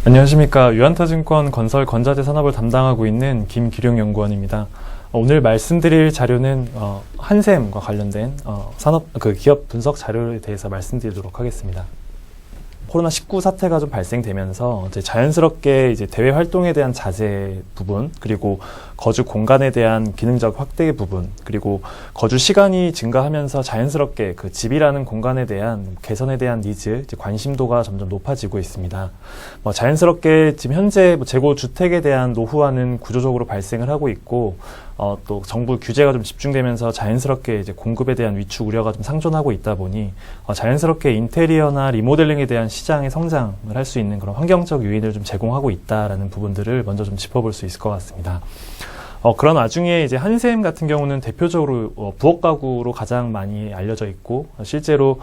안녕하십니까. 유한타증권 건설 건자재 산업을 담당하고 있는 김기룡 연구원입니다. 오늘 말씀드릴 자료는 한샘과 관련된 기업 분석 자료에 대해서 말씀드리도록 하겠습니다. 코로나19 사태가 좀 발생되면서 이제 자연스럽게 이제 대외 활동에 대한 자제 부분, 그리고 거주 공간에 대한 기능적 확대 부분, 그리고 거주 시간이 증가하면서 자연스럽게 그 집이라는 공간에 대한 개선에 대한 니즈, 이제 관심도가 점점 높아지고 있습니다. 자연스럽게 지금 현재 재고 주택에 대한 노후화는 구조적으로 발생을 하고 있고, 또 정부 규제가 좀 집중되면서 자연스럽게 이제 공급에 대한 위축 우려가 좀 상존하고 있다 보니 자연스럽게 인테리어나 리모델링에 대한 시장의 성장을 할 수 있는 그런 환경적 요인을 좀 제공하고 있다라는 부분들을 먼저 좀 짚어볼 수 있을 것 같습니다. 그런 와중에 이제 한샘 같은 경우는 대표적으로 부엌 가구로 가장 많이 알려져 있고, 실제로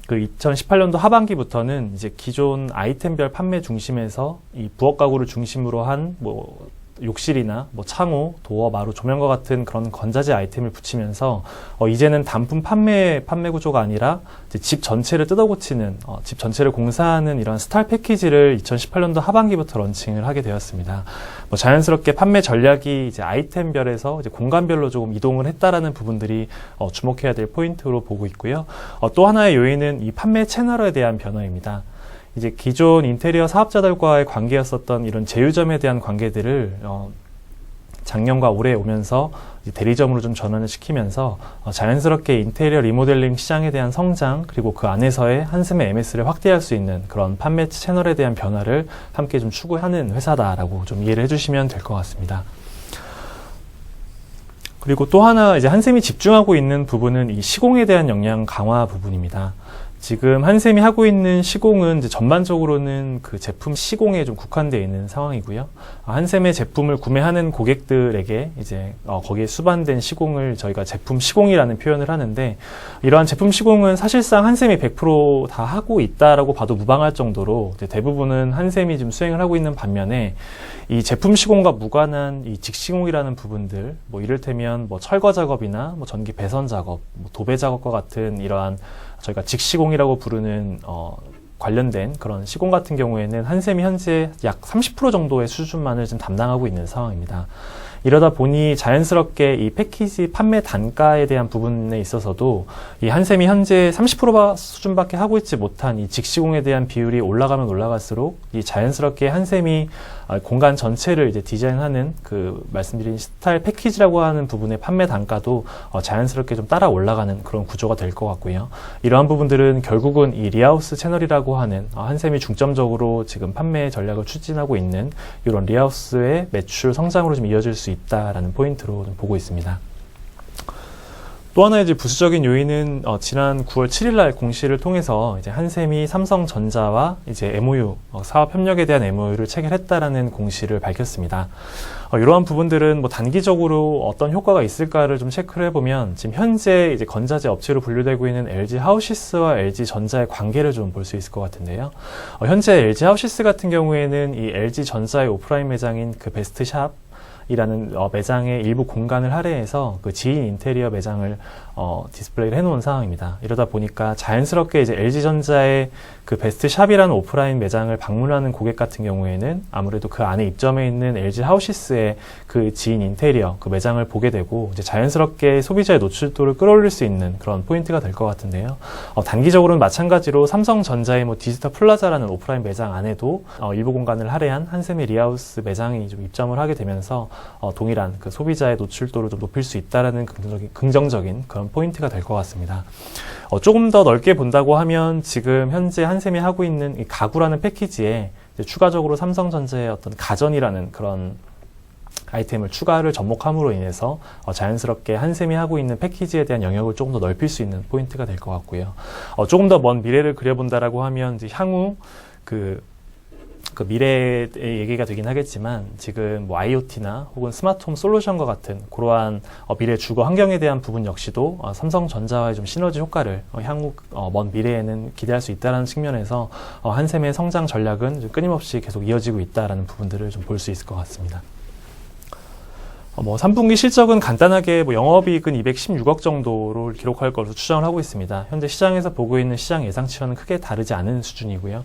그 2018년도 하반기부터는 이제 기존 아이템별 판매 중심에서 이 부엌 가구를 중심으로 한 욕실이나 창호, 도어, 마루, 조명과 같은 그런 건자재 아이템을 붙이면서 이제는 단품 판매 구조가 아니라 이제 집 전체를 뜯어고치는, 집 전체를 공사하는 이런 스타일 패키지를 2018년도 하반기부터 런칭을 하게 되었습니다. 자연스럽게 판매 전략이 이제 아이템별에서 이제 공간별로 조금 이동을 했다라는 부분들이 주목해야 될 포인트로 보고 있고요. 또 하나의 요인은 이 판매 채널에 대한 변화입니다. 이제 기존 인테리어 사업자들과의 관계였었던 이런 제휴점에 대한 관계들을 작년과 올해 오면서 대리점으로 좀 전환을 시키면서 자연스럽게 인테리어 리모델링 시장에 대한 성장, 그리고 그 안에서의 한샘의 MS를 확대할 수 있는 그런 판매 채널에 대한 변화를 함께 좀 추구하는 회사다라고 좀 이해를 해주시면 될 것 같습니다. 그리고 또 하나 이제 한샘이 집중하고 있는 부분은 이 시공에 대한 역량 강화 부분입니다. 지금 한샘이 하고 있는 시공은 이제 전반적으로는 그 제품 시공에 좀 국한되어 있는 상황이고요. 한샘의 제품을 구매하는 고객들에게 이제 거기에 수반된 시공을 저희가 제품 시공이라는 표현을 하는데, 이러한 제품 시공은 사실상 한샘이 100% 다 하고 있다라고 봐도 무방할 정도로 이제 대부분은 한샘이 좀 수행을 하고 있는 반면에, 이 제품 시공과 무관한 이 직시공이라는 부분들, 이를테면 철거 작업이나 전기 배선 작업, 도배 작업과 같은 이러한 저희가 직시공이라고 부르는 관련된 그런 시공 같은 경우에는 한샘이 현재 약 30% 정도의 수준만을 지금 담당하고 있는 상황입니다. 이러다 보니 자연스럽게 이 패키지 판매 단가에 대한 부분에 있어서도 이 한샘이 현재 30% 수준밖에 하고 있지 못한 이 직시공에 대한 비율이 올라가면 올라갈수록 이 자연스럽게 한샘이 공간 전체를 이제 디자인하는 그 말씀드린 스타일 패키지라고 하는 부분의 판매 단가도 자연스럽게 좀 따라 올라가는 그런 구조가 될 것 같고요. 이러한 부분들은 결국은 이 리하우스 채널이라고 하는 한샘이 중점적으로 지금 판매 전략을 추진하고 있는 이런 리하우스의 매출 성장으로 좀 이어질 수 있다라는 포인트로 좀 보고 있습니다. 또 하나의 이제 부수적인 요인은 지난 9월 7일 날 공시를 통해서 이제 한샘이 삼성전자와 이제 MOU, 사업 협력에 대한 MOU를 체결했다라는 공시를 밝혔습니다. 이러한 부분들은 단기적으로 어떤 효과가 있을까를 좀 체크를 해보면, 지금 현재 이제 건자재 업체로 분류되고 있는 LG 하우시스와 LG 전자의 관계를 좀 볼 수 있을 것 같은데요. 현재 LG 하우시스 같은 경우에는 이 LG 전자의 오프라인 매장인 그 베스트샵 이라는 매장의 일부 공간을 할애해서 그 지인 인테리어 매장을 디스플레이를 해놓은 상황입니다. 이러다 보니까 자연스럽게 이제 LG전자의 그 베스트샵이라는 오프라인 매장을 방문하는 고객 같은 경우에는 아무래도 그 안에 입점해 있는 LG 하우시스의 그 지인 인테리어 그 매장을 보게 되고, 이제 자연스럽게 소비자의 노출도를 끌어올릴 수 있는 그런 포인트가 될 것 같은데요. 단기적으로는 마찬가지로 삼성전자의 디지털 플라자라는 오프라인 매장 안에도 일부 공간을 할애한 한샘의 리하우스 매장이 좀 입점을 하게 되면서 동일한 그 소비자의 노출도를 좀 높일 수 있다라는 긍정적인 그런 포인트가 될 것 같습니다. 조금 더 넓게 본다고 하면 지금 현재 한샘이 하고 있는 이 가구라는 패키지에 이제 추가적으로 삼성전자의 어떤 가전이라는 그런 아이템을 추가를 접목함으로 인해서 자연스럽게 한샘이 하고 있는 패키지에 대한 영역을 조금 더 넓힐 수 있는 포인트가 될 것 같고요. 조금 더 먼 미래를 그려본다라고 하면 이제 향후 그 미래의 얘기가 되긴 하겠지만, 지금 IoT나 혹은 스마트홈 솔루션과 같은 그러한 미래 주거 환경에 대한 부분 역시도 삼성전자와의 좀 시너지 효과를 향후 먼 미래에는 기대할 수 있다는 측면에서 한샘의 성장 전략은 좀 끊임없이 계속 이어지고 있다는 부분들을 좀 볼 수 있을 것 같습니다. 3분기 실적은 간단하게 영업이익은 216억 정도를 기록할 것으로 추정을 하고 있습니다. 현재 시장에서 보고 있는 시장 예상치와는 크게 다르지 않은 수준이고요.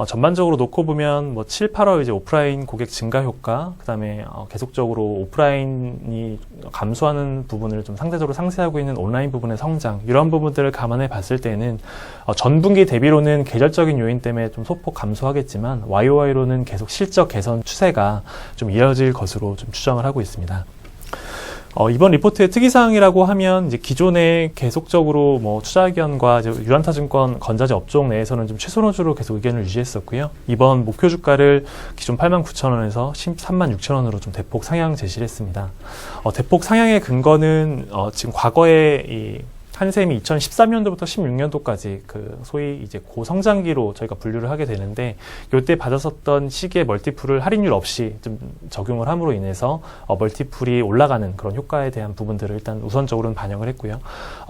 전반적으로 놓고 보면 뭐 7, 8월 이제 오프라인 고객 증가 효과, 그다음에 계속적으로 오프라인이 감소하는 부분을 좀 상대적으로 상쇄하고 있는 온라인 부분의 성장, 이런 부분들을 감안해 봤을 때는 전분기 대비로는 계절적인 요인 때문에 좀 소폭 감소하겠지만 YOY로는 계속 실적 개선 추세가 좀 이어질 것으로 좀 추정을 하고 있습니다. 이번 리포트의 특이사항이라고 하면 이제 기존에 계속적으로 뭐 투자의견과 이제 유한타증권 건자재 업종 내에서는 좀 최선호주로 계속 의견을 유지했었고요. 이번 목표 주가를 기존 89,000원에서 136,000원으로 좀 대폭 상향 제시를 했습니다. 대폭 상향의 근거는 지금 과거에 이 한샘이 2013년도부터 16년도까지 그 소위 이제 고성장기로 저희가 분류를 하게 되는데, 이때 받았었던 시기의 멀티플을 할인율 없이 좀 적용을 함으로 인해서 멀티플이 올라가는 그런 효과에 대한 부분들을 일단 우선적으로는 반영을 했고요.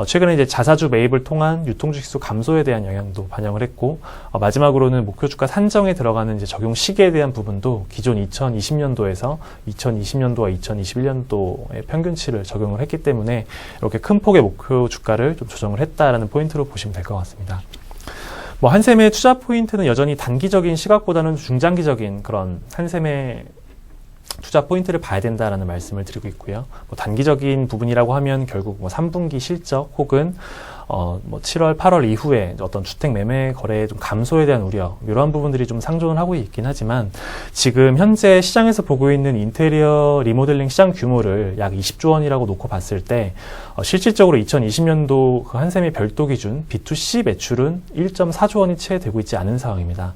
최근에 이제 자사주 매입을 통한 유통주식수 감소에 대한 영향도 반영을 했고, 마지막으로는 목표 주가 산정에 들어가는 이제 적용 시기에 대한 부분도 기존 2020년도에서 2020년도와 2021년도의 평균치를 적용을 했기 때문에 이렇게 큰 폭의 목표 주가 좀 조정을 했다라는 포인트로 보시면 될 것 같습니다. 뭐 한샘의 투자 포인트는 여전히 단기적인 시각보다는 중장기적인 그런 한샘의 투자 포인트를 봐야 된다라는 말씀을 드리고 있고요. 뭐 단기적인 부분이라고 하면 결국 뭐 3분기 실적 혹은 뭐 7월, 8월 이후에 어떤 주택 매매 거래의 좀 감소에 대한 우려, 이러한 부분들이 좀 상존을 하고 있긴 하지만, 지금 현재 시장에서 보고 있는 인테리어 리모델링 시장 규모를 약 20조 원이라고 놓고 봤을 때, 실질적으로 2020년도 그 한샘의 별도 기준 B2C 매출은 1.4조 원이 채 되고 있지 않은 상황입니다.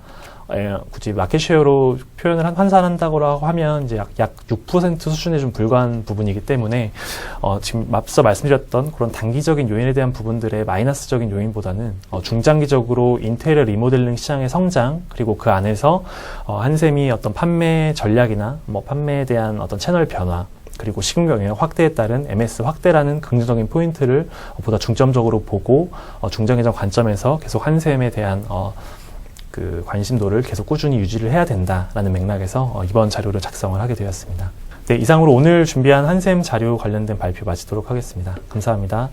굳이 마켓쉐어로 표현을 환산한다고 하면 이제 약 6% 수준에 좀 불과한 부분이기 때문에 지금 앞서 말씀드렸던 그런 단기적인 요인에 대한 부분들의 마이너스적인 요인보다는 중장기적으로 인테리어 리모델링 시장의 성장, 그리고 그 안에서 한샘이 어떤 판매 전략이나 뭐 판매에 대한 어떤 채널 변화, 그리고 시공 경영 확대에 따른 MS 확대라는 긍정적인 포인트를 보다 중점적으로 보고 중장기적 관점에서 계속 한샘에 대한 그 관심도를 계속 꾸준히 유지를 해야 된다라는 맥락에서 이번 자료를 작성을 하게 되었습니다. 네, 이상으로 오늘 준비한 한샘 자료 관련된 발표 마치도록 하겠습니다. 감사합니다.